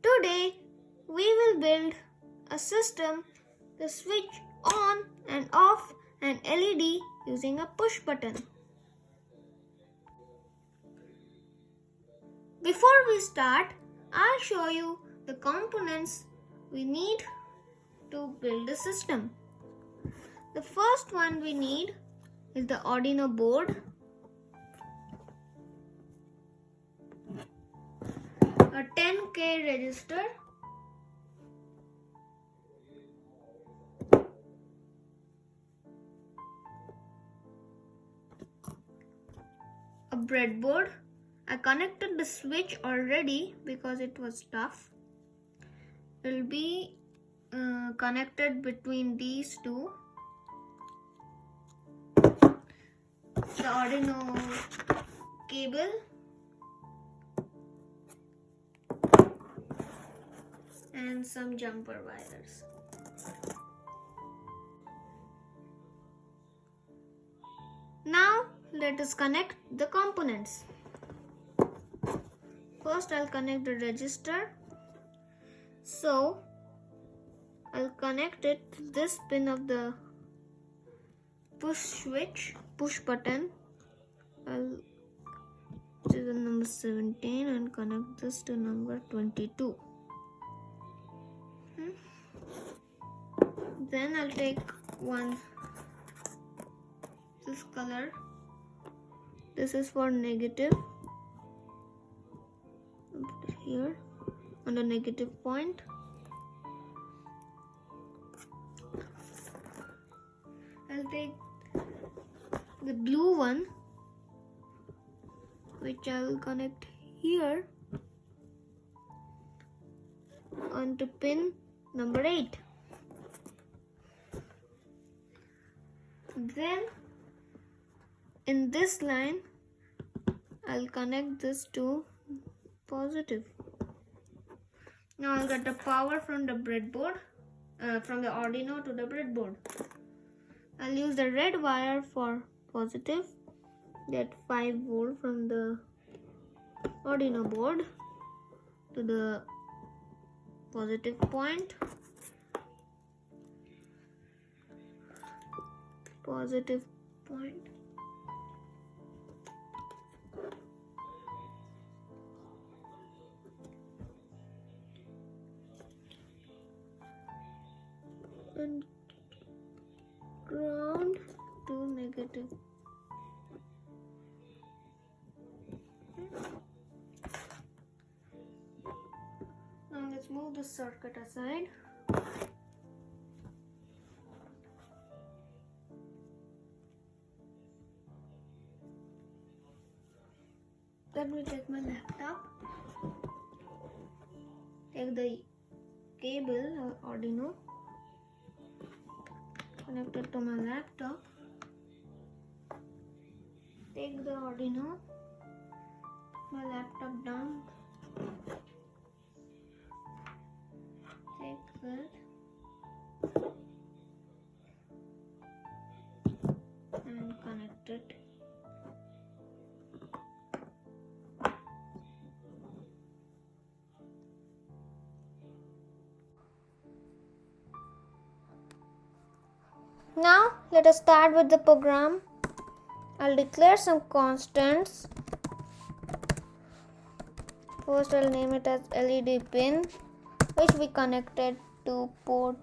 Today we will build a system to switch on and off an LED using a push button. Before we start, I'll show you the components we need to build the system. The first one we need is the Arduino board, a 10K register, a breadboard. I connected the switch already because it was tough. It will be connected between these two. The Arduino cable, and some jumper wires. Now let us connect the components. First I'll connect the register. So I'll connect it to this pin of the push button. I'll choose the number 17 and connect this to number 22. Then I'll take this color. This is for negative. Put it here on the negative point. I'll take the blue one, which I'll connect here onto pin number 8. Then in this line I'll connect this to positive. Now I'll get the power from the breadboard, from the Arduino to the breadboard. I'll use the red wire for positive, get 5 volt from the Arduino board to the positive point. Positive point. And ground to negative. Now let's move the circuit aside. Let me take my laptop. Take the cable or Arduino. Connect it to my laptop. Take the Arduino, my laptop down. Take that and connect it. Now let us start with the program. I'll declare some constants. First I'll name it as LED pin, which we connected to port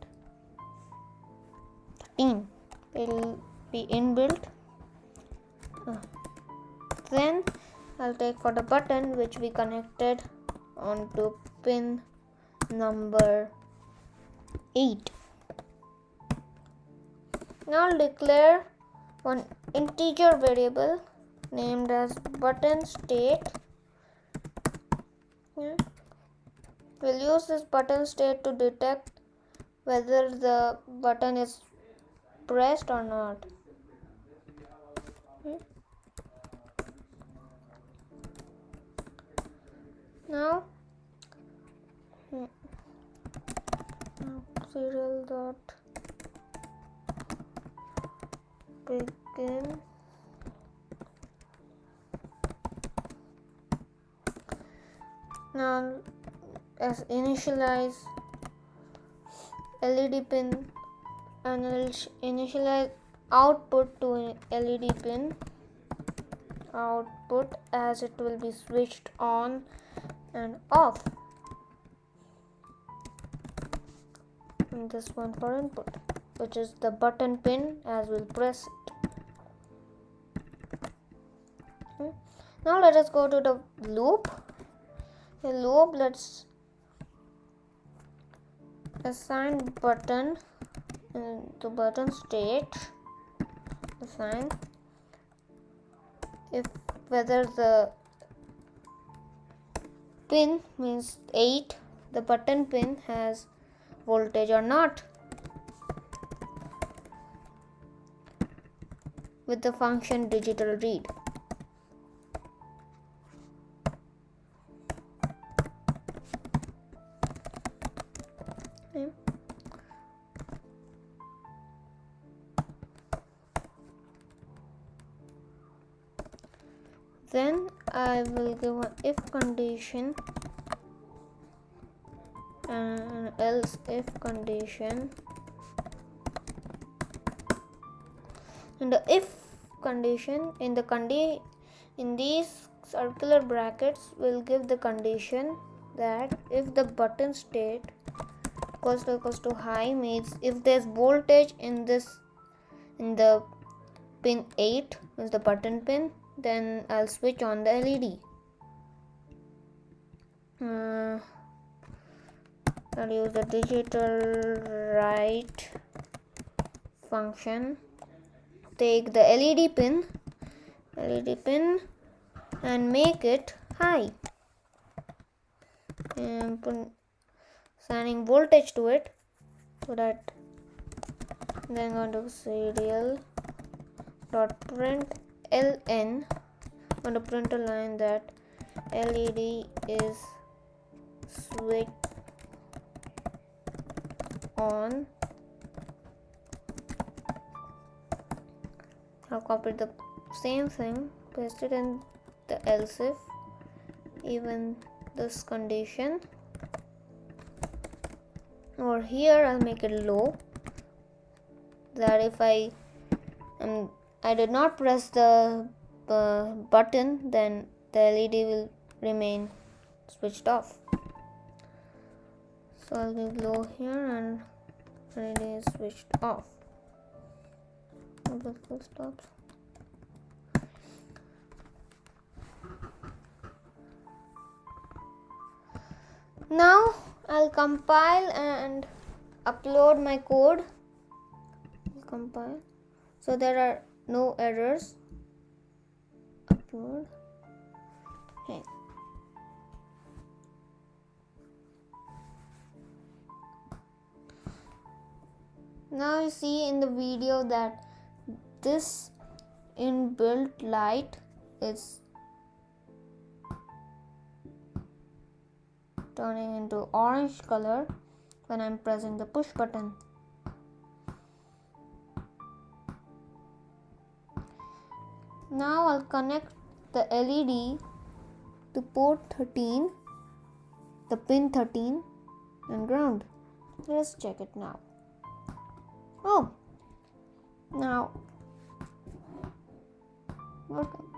13. It will be inbuilt. Then I'll take for the button, which we connected onto pin number 8. Now I'll declare one integer variable named as button state. We'll use this button state to detect whether the button is pressed or not. Now serial dot begin. Now as initialize LED pin and initialize output to LED pin output, as it will be switched on and off, and this one for input, which is the button pin, as we'll press it. Okay. Now let us go to the loop. Let's assign button to button state. Assign if whether the pin means 8, the button pin has voltage or not, with the function digital read. Okay. Then I will give an if condition and else if condition. In the if condition, in these circular brackets, will give the condition that if the button state equals to high, means if there's voltage in the pin 8, is the button pin, then I'll switch on the LED. I'll use the digital write function. Take the LED pin and make it high, and assigning voltage to it, so that then going to serial dot print ln, going to print a line that LED is switched on. I'll copy the same thing, paste it in the else if, even this condition. Over here I'll make it low, that if I did not press the button, then the LED will remain switched off. So I'll give low here and LED is switched off. The full stops. Now I'll compile and upload my code. Compile, so there are no errors. Upload. Okay. Now you see in the video that this inbuilt light is turning into orange color when I'm pressing the push button. Now I'll connect the LED to port 13, the pin 13 and ground. Let's check it now. Oh, now welcome.